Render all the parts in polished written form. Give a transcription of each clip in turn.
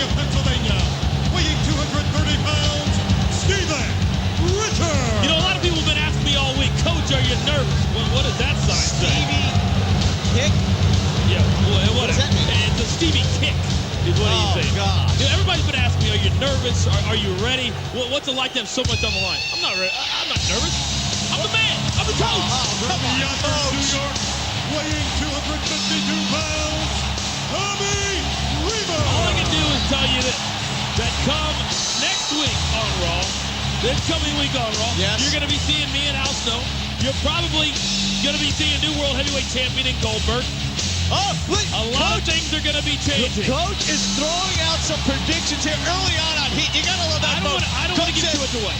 Philadelphia, Pennsylvania, weighing 230 pounds, Steven Richards. You know, a lot of people have been asking me all week, Coach, are you nervous? Well, what does that sign say? Stevie Kick? Yeah, what does that mean? It's a Stevie Kick is what he's saying. God. You know, everybody's been asking me, are you nervous? Are you ready? What's it like to have so much on the line? I'm not ready. I'm not nervous. I'm the man. I'm the coach. From Yonkers, New York, weighing 252 pounds, Tommy Dreamer. All I can do is tell you that come next week on Raw, this coming week on Raw, Yes. you're going to be seeing me and Al Snow. You're probably going to be seeing new World Heavyweight Champion in Goldberg. Oh, look, A lot of things are going to be changing. Coach is throwing out some predictions here early on Heat. You gotta love that. I don't want to give too much away.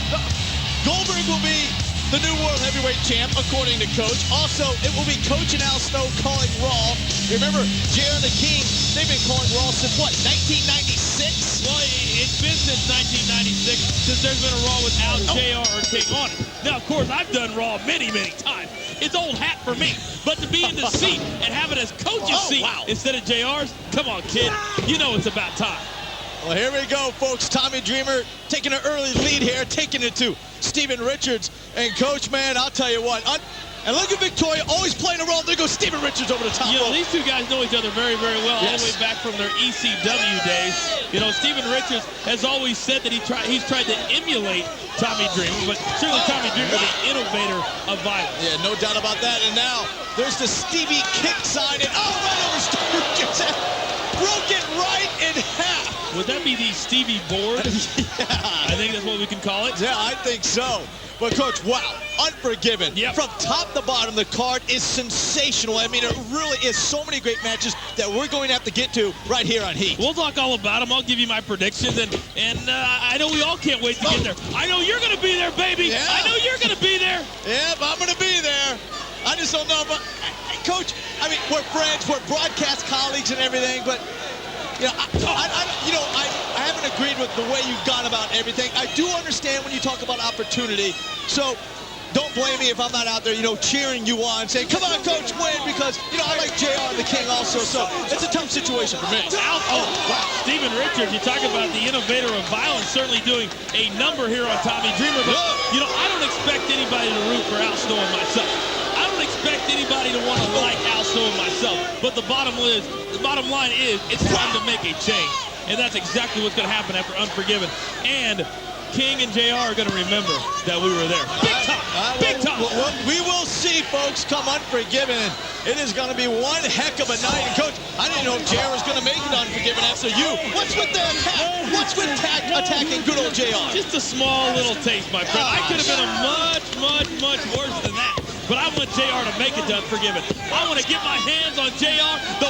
Goldberg will be the new World Heavyweight Champ, according to Coach. Also, it will be Coach and Al Snow calling Raw. Remember, JR and the King, they've been calling Raw since what, 1996? Well, it's been since 1996 since there's been a Raw without JR or King on it. Now, of course, I've done Raw many, many times. It's old hat for me. But to be in the seat and have it as Coach's seat instead of JR's, come on, kid. You know it's about time. Well, here we go, folks. Tommy Dreamer taking an early lead here, taking it to Steven Richards. And Coach, man, I'll tell you what. And look at Victoria always playing a role. There goes Steven Richards over the top. You know, these two guys know each other very, very well, all the way back from their ECW days. You know, Steven Richards has always said that he's tried to emulate Tommy Dreamer, but certainly Tommy Dreamer, the innovator of violence. Yeah, no doubt about that. And now there's the Stevie Kick sign. And right over Steven Richards. Broke it right in half. Would that be the Stevie board? Yeah. I think that's what we can call it. Yeah, I think so. But, Coach, wow, Unforgiven. Yep. From top to bottom, the card is sensational. I mean, it really is so many great matches that we're going to have to get to right here on Heat. We'll talk all about them. I'll give you my predictions, and I know we all can't wait to get there. I know you're going to be there, baby. Yeah. I know you're going to be there. Yep, I'm going to be there. I just don't know. But, Coach, I mean, we're friends, we're broadcast colleagues and everything, but you know, I haven't agreed with the way you've gone about everything. I do understand when you talk about opportunity. So don't blame me if I'm not out there, cheering you on, saying, come on, Coach, win, because, I like JR and the King also. So it's a tough situation for me. Steven Richards, you talk about the innovator of violence, certainly doing a number here on Tommy Dreamer. But, I don't expect anybody to root for Al Snow and myself. I don't expect anybody to want to like Al Snow and myself. But the bottom line is, it's time to make a change. And that's exactly what's going to happen after Unforgiven. And King and JR are going to remember that we were there. Big time. Big time. We will see, folks, come Unforgiven. It is going to be one heck of a night. And, Coach, I didn't know JR was going to make it Unforgiven after you. What's with the attack? What's with attacking good old JR? Just a small little taste, my friend. I could have been a much worse than that. But I want JR to make it to Unforgiven. I want to get my hands on JR, the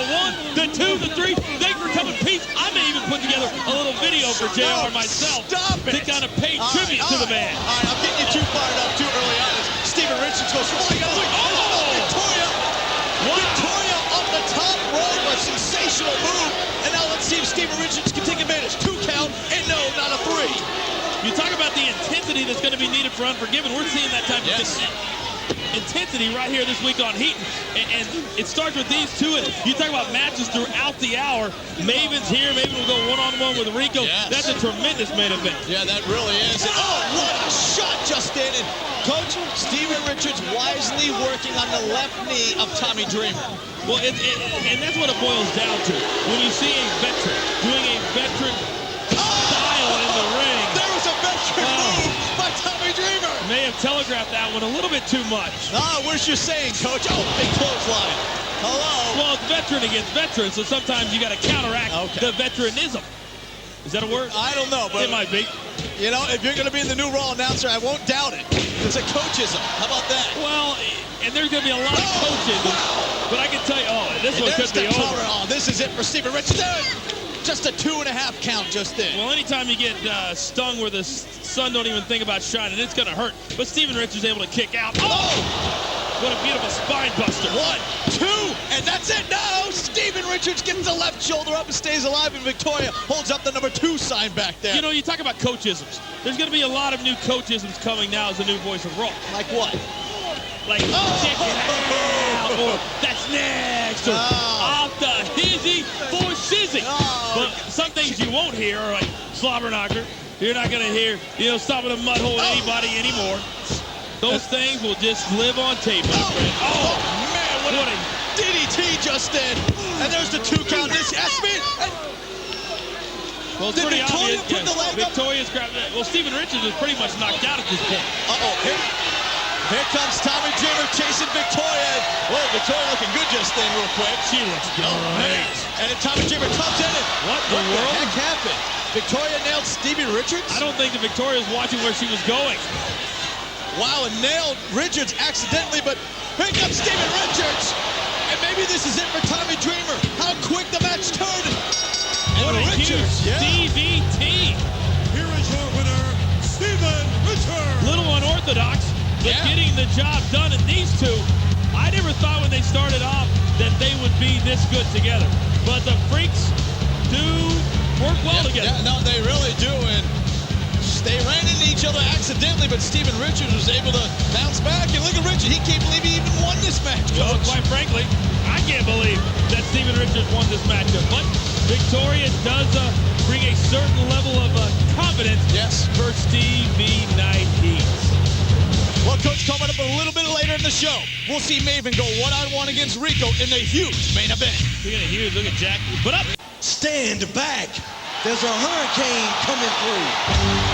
1, the 2, the 3. Thanks for coming, Pete. I may even put together a little video for JR myself to kind of pay tribute to the man. All right, I'm getting you too fired up too early on. Steven Richards goes, Victoria! Victoria off the top rope, a sensational move. And now let's see if Steven Richards can take advantage. 2 count, and no, not a 3. You talk about the intensity that's going to be needed for Unforgiven. We're seeing that type of intensity right here this week on Heat. And it starts with these two. And you talk about matches throughout the hour. Maven's here. Maven will go one-on-one with Rico. Yes. That's a tremendous main event. Yeah, that really is. And, what a shot just in. And Coach, Steven Richards wisely working on the left knee of Tommy Dreamer. Well, and that's what it boils down to. When you see a veteran doing a veteran style in the ring. There was a veteran move by Tommy Dreamer. May have telegraphed that one a little bit too much. Where's your saying, Coach? Big clothesline. Hello. Well, it's veteran against veteran, so sometimes you got to counteract the veteranism. Is that a word? I don't know, but it might be. If you're going to be the new Raw announcer, I won't doubt it. It's a coachism. How about that? Well, and there's going to be a lot of coaches, but I can tell you, this one could be over. This is it for Steven Richards. Just a 2.5 count just in. Well, anytime you get stung where the sun don't even think about shining, it's going to hurt. But Steven Richards able to kick out. What a beautiful spine buster. 1, 2, and that's it. No, Steven Richards gets the left shoulder up and stays alive, and Victoria holds up the number 2 sign back there. You talk about coachisms. There's going to be a lot of new coachisms coming now as the new voice of Raw. Like what? Like, check it out, or that's next, or off the hizzy for shizzy. But some things you won't hear are like slobber knocker. You're not going to hear, stopping a mud hole anybody anymore. Those things will just live on tape, my friend. Oh, man, what a DDT just did. And there's the 2 count. This has to be. Well, it's pretty Victoria obvious. put the leg up? Victoria's grabbed it. Well, Steven Richards was pretty much knocked out at this point. Here comes Tommy Dreamer chasing Victoria. Whoa, Victoria looking good just then real quick. She looks great. And then Tommy Dreamer comes in and What the world? heck happened? Victoria nailed Steven Richards? I don't think that Victoria was watching where she was going. Wow, and nailed Richards accidentally, but here comes Steven Richards. And maybe this is it for Tommy Dreamer. How quick the match turned. What a huge DVT. Here is your winner, Steven Richards. Little unorthodox, but getting the job done. And these two, I never thought when they started off that they would be this good together. But the freaks do work well together. Yeah, no, they really do. And they ran into each other accidentally, but Steven Richards was able to bounce back. And look at Richards. He can't believe he even won this match, Well, Coach. quite frankly, I can't believe that Steven Richards won this matchup. But Victoria does bring a certain level of confidence for Stevie Knight Heat. Well, Coach, coming up a little bit later in the show, we'll see Maven go one-on-one against Rico in the huge main event. Speaking of huge, look at Jack. Put up. Stand back. There's a hurricane coming through.